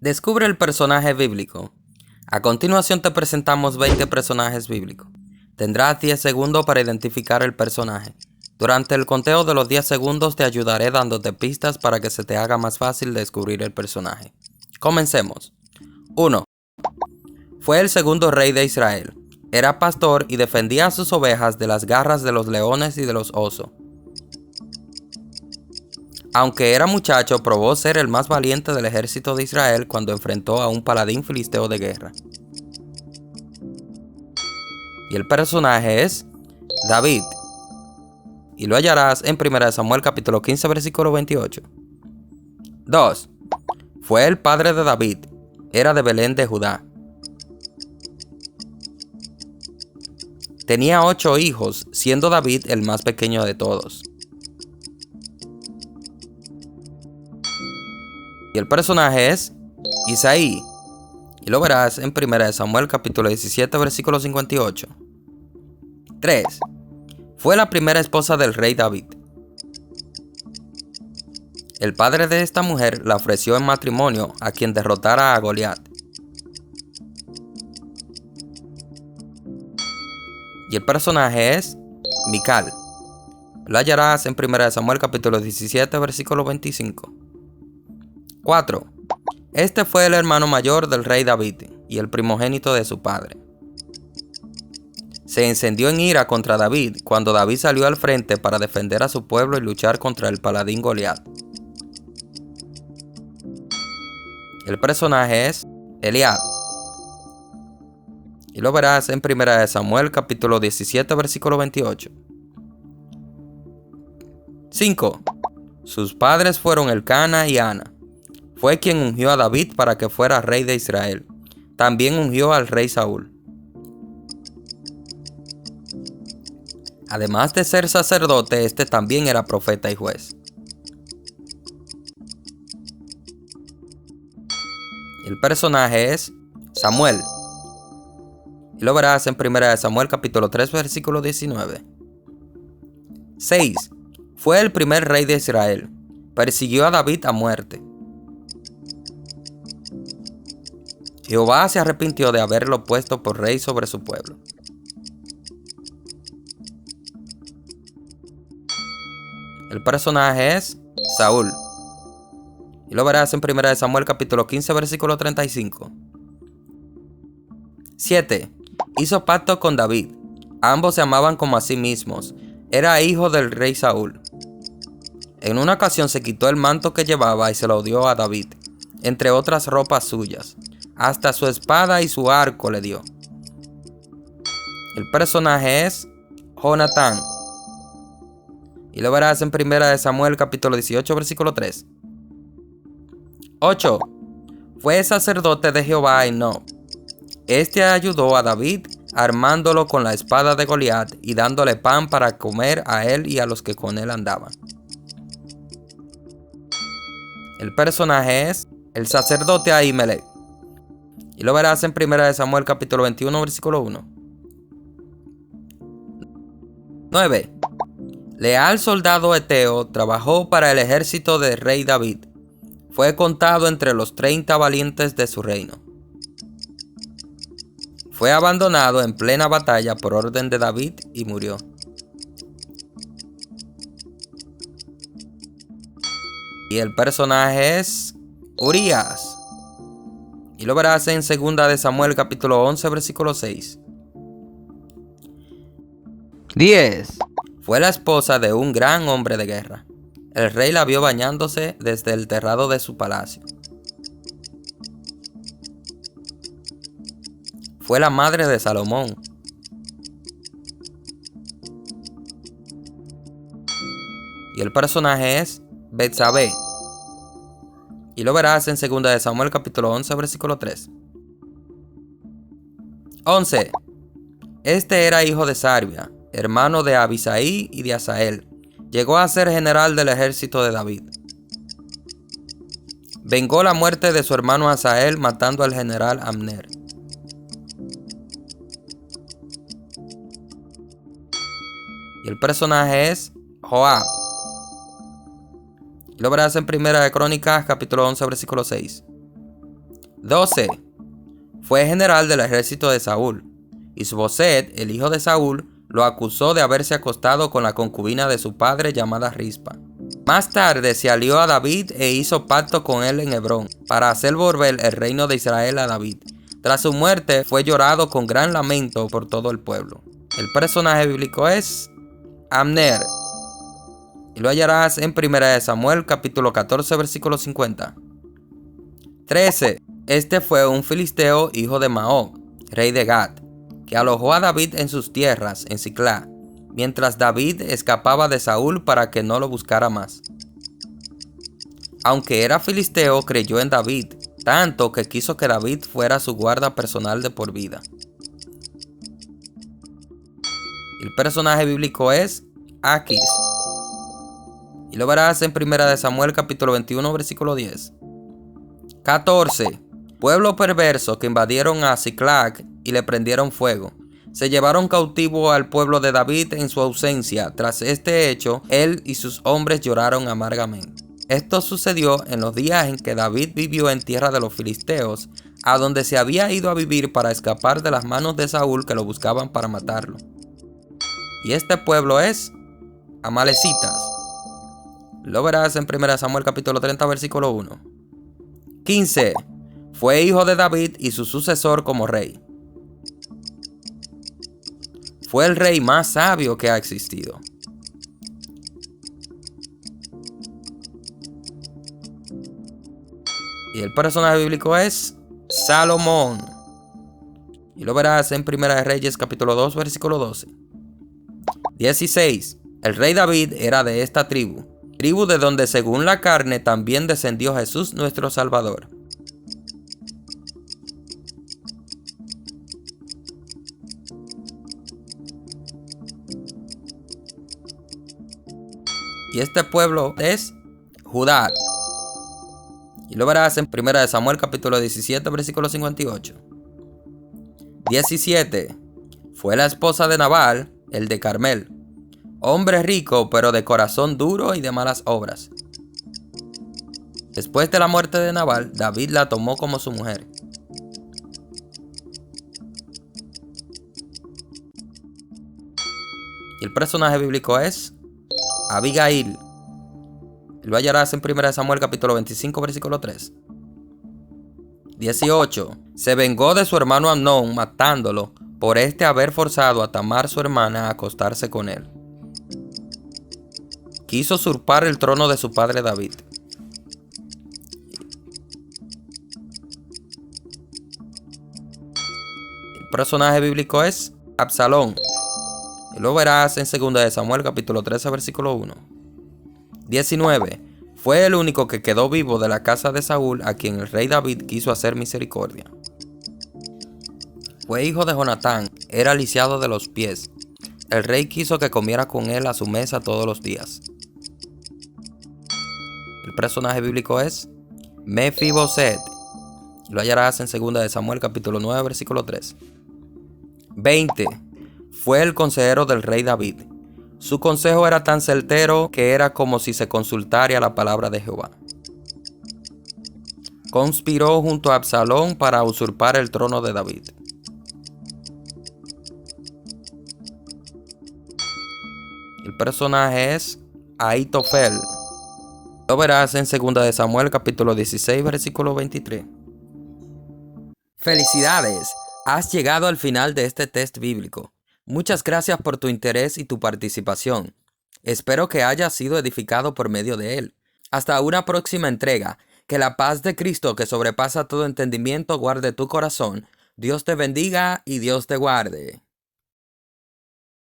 Descubre el personaje bíblico. A continuación te presentamos 20 personajes bíblicos. Tendrás 10 segundos para identificar el personaje. Durante el conteo de los 10 segundos te ayudaré dándote pistas para que se te haga más fácil descubrir el personaje. Comencemos. 1. Fue el segundo rey de Israel. Era pastor y defendía a sus ovejas de las garras de los leones y de los osos. Aunque era muchacho, probó ser el más valiente del ejército de Israel cuando enfrentó a un paladín filisteo de guerra. Y el personaje es David. Y lo hallarás en 1 Samuel capítulo 15 versículo 28. 2. Fue el padre de David. Era de Belén de Judá. Tenía 8 hijos, siendo David el más pequeño de todos. Y el personaje es Isaí. Y lo verás en 1 Samuel capítulo 17 versículo 58. 3. Fue la primera esposa del rey David. El padre de esta mujer la ofreció en matrimonio a quien derrotara a Goliat. Y el personaje es Mical. Lo hallarás en 1 Samuel capítulo 17 versículo 25. 4. Este fue el hermano mayor del rey David y el primogénito de su padre. Se encendió en ira contra David cuando David salió al frente para defender a su pueblo y luchar contra el paladín Goliat. El personaje es Eliab. Y lo verás en 1 Samuel capítulo 17 versículo 28. 5. Sus padres fueron Elcana y Ana. Fue quien ungió a David para que fuera rey de Israel. También ungió al rey Saúl. Además de ser sacerdote, este también era profeta y juez. El personaje es Samuel. Y lo verás en 1 Samuel capítulo 3 versículo 19. 6. Fue el primer rey de Israel. Persiguió a David a muerte. Jehová se arrepintió de haberlo puesto por rey sobre su pueblo. El personaje es Saúl. Y lo verás en 1 Samuel capítulo 15 versículo 35. 7. Hizo pacto con David. Ambos se amaban como a sí mismos. Era hijo del rey Saúl. En una ocasión se quitó el manto que llevaba y se lo dio a David, entre otras ropas suyas. Hasta su espada y su arco le dio. El personaje es Jonatán. Y lo verás en 1 Samuel capítulo 18 versículo 3. 8. Fue sacerdote de Jehová en Nob. Este ayudó a David armándolo con la espada de Goliat y dándole pan para comer a él y a los que con él andaban. El personaje es el sacerdote Ahimelech. Y lo verás en 1 Samuel capítulo 21 versículo 1. 9. Leal soldado eteo, trabajó para el ejército del rey David. Fue contado entre los 30 valientes de su reino. Fue abandonado en plena batalla por orden de David y murió. Y el personaje es Urías. Y lo verás en 2 de Samuel capítulo 11 versículo 6. 10. Fue la esposa de un gran hombre de guerra. El rey la vio bañándose desde el terrado de su palacio. Fue la madre de Salomón. Y el personaje es Betsabé. Y lo verás en 2 de Samuel capítulo 11 versículo 3. 11. Este era hijo de Sarbia, hermano de Abisaí y de Asael. Llegó a ser general del ejército de David. Vengó la muerte de su hermano Asael matando al general Abner. Y el personaje es Joab. Lo verás en 1 de Crónicas capítulo 11 versículo 6. 12. Fue general del ejército de Saúl. Isboset, el hijo de Saúl, lo acusó de haberse acostado con la concubina de su padre llamada Rispa. Más tarde se alió a David e hizo pacto con él en Hebrón para hacer volver el reino de Israel a David. Tras su muerte fue llorado con gran lamento por todo el pueblo. El personaje bíblico es Abner. Y lo hallarás en 1 Samuel capítulo 14 versículo 50. 13. Este fue un filisteo hijo de Maoc, rey de Gat, que alojó a David en sus tierras, en Siclá, mientras David escapaba de Saúl para que no lo buscara más. Aunque era filisteo, creyó en David, tanto que quiso que David fuera su guarda personal de por vida. El personaje bíblico es Aquis. Y lo verás en 1 Samuel capítulo 21 versículo 10. 14. Pueblo perverso que invadieron a Siclag y le prendieron fuego. Se llevaron cautivo al pueblo de David en su ausencia. Tras este hecho, él y sus hombres lloraron amargamente. Esto sucedió en los días en que David vivió en tierra de los filisteos, a donde se había ido a vivir para escapar de las manos de Saúl que lo buscaban para matarlo. Y este pueblo es Amalecitas. Lo verás en 1 Samuel capítulo 30 versículo 1. 15. Fue hijo de David y su sucesor como rey. Fue el rey más sabio que ha existido. Y el personaje bíblico es Salomón. Y lo verás en 1 Reyes capítulo 2 versículo 12. 16. El rey David era de esta tribu de donde según la carne también descendió Jesús nuestro Salvador. Y este pueblo es Judá. Y lo verás en 1 Samuel capítulo 17 versículo 58. 17. Fue la esposa de Nabal, el de Carmel, hombre rico pero de corazón duro y de malas obras. Después de la muerte de Nabal, David la tomó como su mujer. Y el personaje bíblico es Abigail. Lo hallarás en 1 Samuel capítulo 25 versículo 3. 18. Se vengó de su hermano Amnón matándolo por haber forzado a Tamar su hermana a acostarse con él. Quiso usurpar el trono de su padre David. El personaje bíblico es Absalón. Y lo verás en 2 Samuel capítulo 13 versículo 1. 19. Fue el único que quedó vivo de la casa de Saúl a quien el rey David quiso hacer misericordia. Fue hijo de Jonatán, era lisiado de los pies. El rey quiso que comiera con él a su mesa todos los días. El personaje bíblico es Mefiboset. Lo hallarás en 2 Samuel capítulo 9 versículo 3. 20. Fue el consejero del rey David. Su consejo era tan certero que era como si se consultara la palabra de Jehová. Conspiró junto a Absalón para usurpar el trono de David. El personaje es Ahitofel. Lo verás en 2 Samuel capítulo 16 versículo 23. ¡Felicidades! Has llegado al final de este test bíblico. Muchas gracias por tu interés y tu participación. Espero que hayas sido edificado por medio de él. Hasta una próxima entrega. Que la paz de Cristo, que sobrepasa todo entendimiento, guarde tu corazón. Dios te bendiga y Dios te guarde.